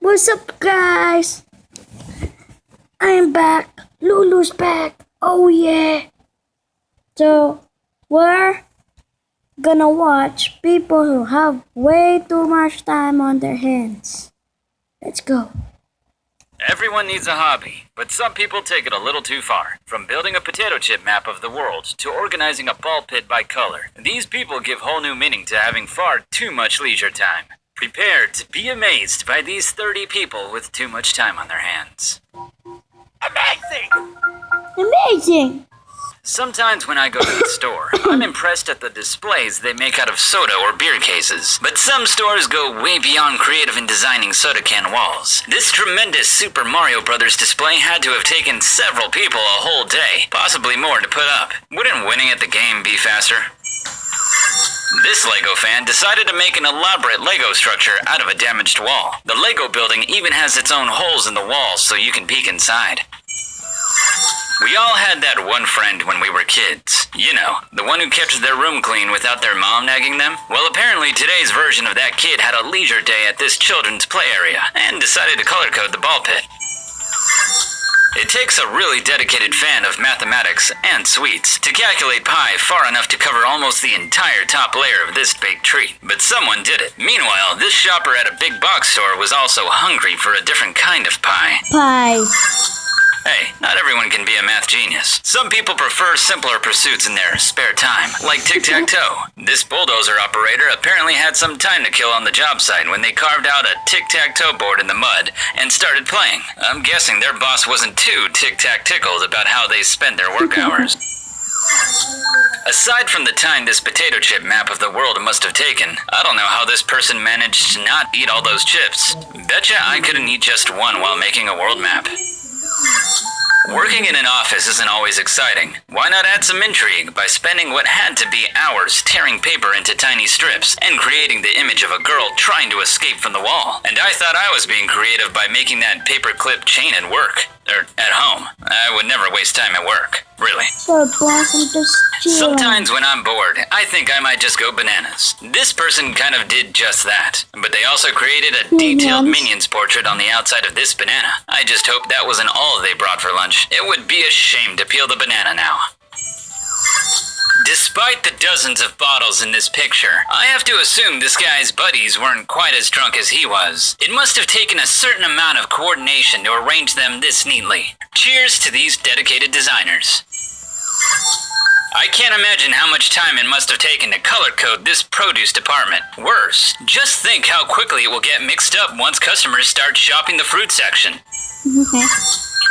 What's up, guys? I'm back. Lulu's back. Oh, yeah. So, we're gonna watch people who have way too much time on their hands. Let's go. Everyone needs a hobby, but some people take it a little too far. From building a potato chip map of the world to organizing a ball pit by color, these people give whole new meaning to having far too much leisure time. Prepare to be amazed by these 30 people with too much time on their hands. Amazing! Amazing! Sometimes when I go to the store, I'm impressed at the displays they make out of soda or beer cases. But some stores go way beyond creative in designing soda can walls. This tremendous Super Mario Bros. Display had to have taken several people a whole day, possibly more to put up. Wouldn't winning at the game be faster? This Lego fan decided to make an elaborate Lego structure out of a damaged wall. The Lego building even has its own holes in the walls so you can peek inside. We all had that one friend when we were kids. You know, the one who kept their room clean without their mom nagging them? Well, apparently today's version of that kid had a leisure day at this children's play area and decided to color code the ball pit. It takes a really dedicated fan of mathematics and sweets to calculate pi far enough to cover almost the entire top layer of this baked treat. But someone did it. Meanwhile, this shopper at a big box store was also hungry for a different kind of pie. Pie. Hey, not everyone can be a math genius. Some people prefer simpler pursuits in their spare time, like tic-tac-toe. This bulldozer operator apparently had some time to kill on the job site when they carved out a tic-tac-toe board in the mud and started playing. I'm guessing their boss wasn't too tic-tac-tickled about how they spent their work hours. Aside from the time this potato chip map of the world must have taken, I don't know how this person managed to not eat all those chips. Betcha I couldn't eat just one while making a world map. Working in an office isn't always exciting. Why not add some intrigue by spending what had to be hours tearing paper into tiny strips and creating the image of a girl trying to escape from the wall? And I thought I was being creative by making that paperclip chain at work. Or at home. I would never waste time at work. Really. Sometimes when I'm bored, I think I might just go bananas. This person kind of did just that. But they also created a detailed Minions portrait on the outside of this banana. I just hope that wasn't all they brought for lunch. It would be a shame to peel the banana now. Despite the dozens of bottles in this picture, I have to assume this guy's buddies weren't quite as drunk as he was. It must have taken a certain amount of coordination to arrange them this neatly. Cheers to these dedicated designers. I can't imagine how much time it must have taken to color code this produce department. Worse, just think how quickly it will get mixed up once customers start shopping the fruit section. Okay.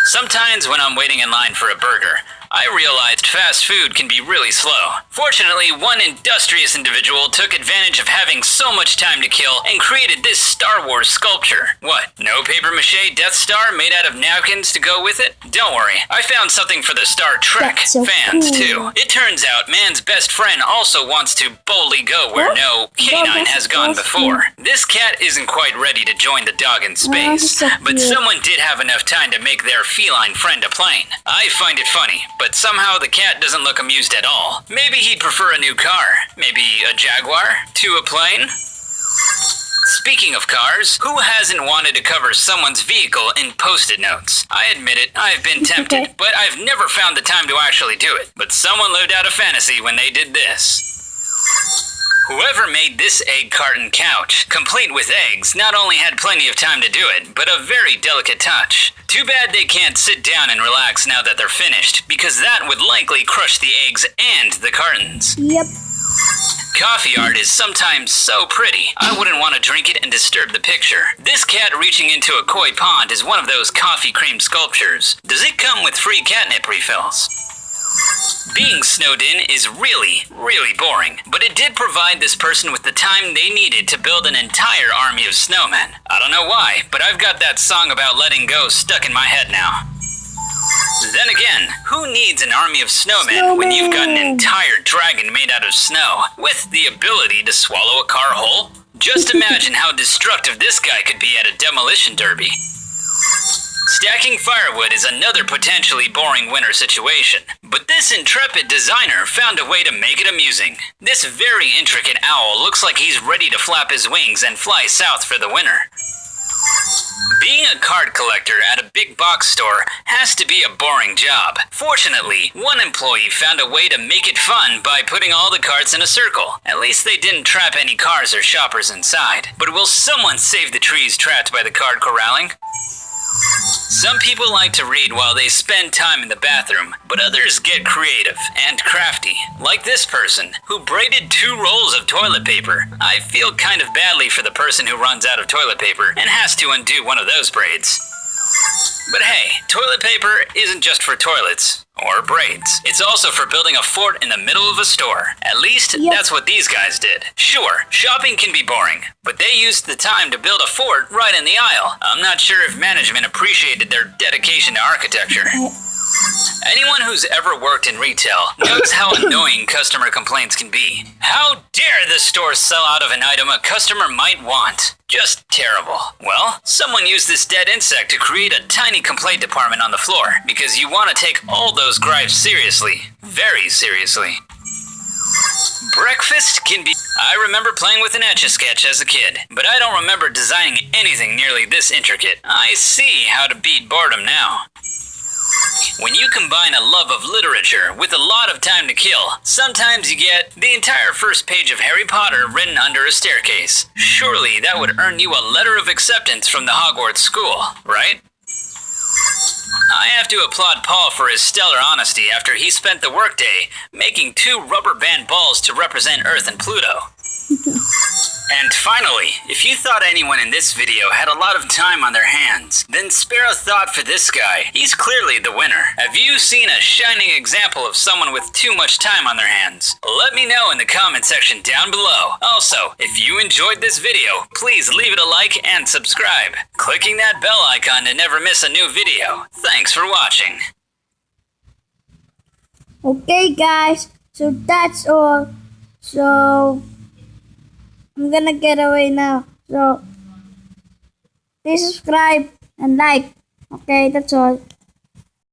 Sometimes when I'm waiting in line for a burger, I realized fast food can be really slow. Fortunately, one industrious individual took advantage of having so much time to kill and created this Star Wars sculpture. What, no papier-mâché Death Star made out of napkins to go with it? Don't worry, I found something for the Star Trek fans, too. It turns out man's best friend also wants to boldly go where no canine has gone before. This cat isn't quite ready to join the dog in space, but someone did have enough time to make their feline friend a plane. I find it funny, but somehow the cat doesn't look amused at all. Maybe he'd prefer a new car. Maybe a Jaguar to a plane? Speaking of cars, who hasn't wanted to cover someone's vehicle in Post-it notes? I admit it, I've been tempted, but I've never found the time to actually do it. But someone lived out a fantasy when they did this. Whoever made this egg carton couch, complete with eggs, not only had plenty of time to do it, but a very delicate touch. Too bad they can't sit down and relax now that they're finished, because that would likely crush the eggs and the cartons. Yep. Coffee art is sometimes so pretty, I wouldn't want to drink it and disturb the picture. This cat reaching into a koi pond is one of those coffee cream sculptures. Does it come with free catnip refills? Being snowed in is really boring, but it did provide this person with the time they needed to build an entire army of snowmen. I don't know why, but I've got that song about letting go stuck in my head now. Then again, who needs an army of snowmen when you've got an entire dragon made out of snow, with the ability to swallow a car whole? Just imagine how destructive this guy could be at a demolition derby. Stacking firewood is another potentially boring winter situation, but this intrepid designer found a way to make it amusing. This very intricate owl looks like he's ready to flap his wings and fly south for the winter. Being a card collector at a big box store has to be a boring job. Fortunately, one employee found a way to make it fun by putting all the cards in a circle. At least they didn't trap any cars or shoppers inside. But will someone save the trees trapped by the card corralling? Some people like to read while they spend time in the bathroom, but others get creative and crafty, like this person, who braided 2 rolls of toilet paper. I feel kind of badly for the person who runs out of toilet paper and has to undo one of those braids. But hey, toilet paper isn't just for toilets or braids. It's also for building a fort in the middle of a store. At least, that's what these guys did. Sure, shopping can be boring, but they used the time to build a fort right in the aisle. I'm not sure if management appreciated their dedication to architecture. Anyone who's ever worked in retail knows how annoying customer complaints can be. How dare the store sell out of an item a customer might want? Just terrible. Well, someone used this dead insect to create a tiny complaint department on the floor, because you want to take all those gripes seriously. Very seriously. Breakfast can be... I remember playing with an Etch-a-Sketch as a kid, but I don't remember designing anything nearly this intricate. I see how to beat boredom now. When you combine a love of literature with a lot of time to kill, sometimes you get the entire first page of Harry Potter written under a staircase. Surely that would earn you a letter of acceptance from the Hogwarts school, right? I have to applaud Paul for his stellar honesty after he spent the workday making 2 rubber band balls to represent Earth and Pluto. And finally, if you thought anyone in this video had a lot of time on their hands, then spare a thought for this guy. He's clearly the winner. Have you seen a shining example of someone with too much time on their hands? Let me know in the comment section down below. Also, if you enjoyed this video, please leave it a like and subscribe, clicking that bell icon to never miss a new video. Thanks for watching. Okay, guys, so that's all. So I'm gonna get away now. So please subscribe and like. Okay, that's all.